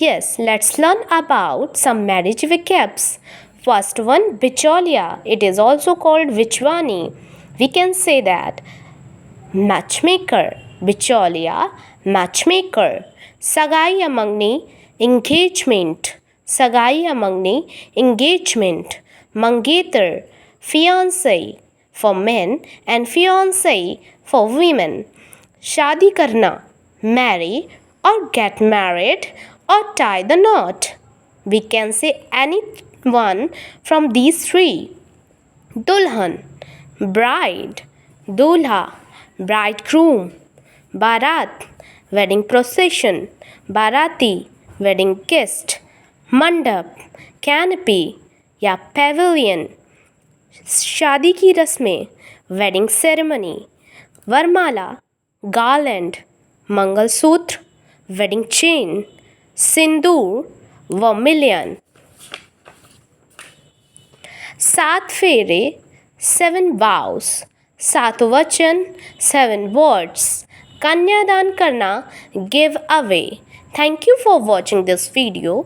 Yes, let's learn about some marriage vocabs. First one, bicholia. It is also called vichwani. We can say that matchmaker, bicholia, matchmaker. Sagai amangni, engagement. Sagai amangni, engagement. Mangetar, fiancé for men and fiancé for women. Shadi karna, marry or get married or tie the knot. We can say any one from these three. Dulhan, bride. Dulha, bridegroom. Barat, wedding procession. Barati, wedding guest. Mandap, canopy या pavilion. शादी की रस्में, wedding ceremony. वरमाला, garland. Mangalsutra, wedding chain. सिंदूर, vermilion. सात फेरे, 7 vows. सात वचन, 7 words. कन्यादान करना, give away. Thank you for watching this video.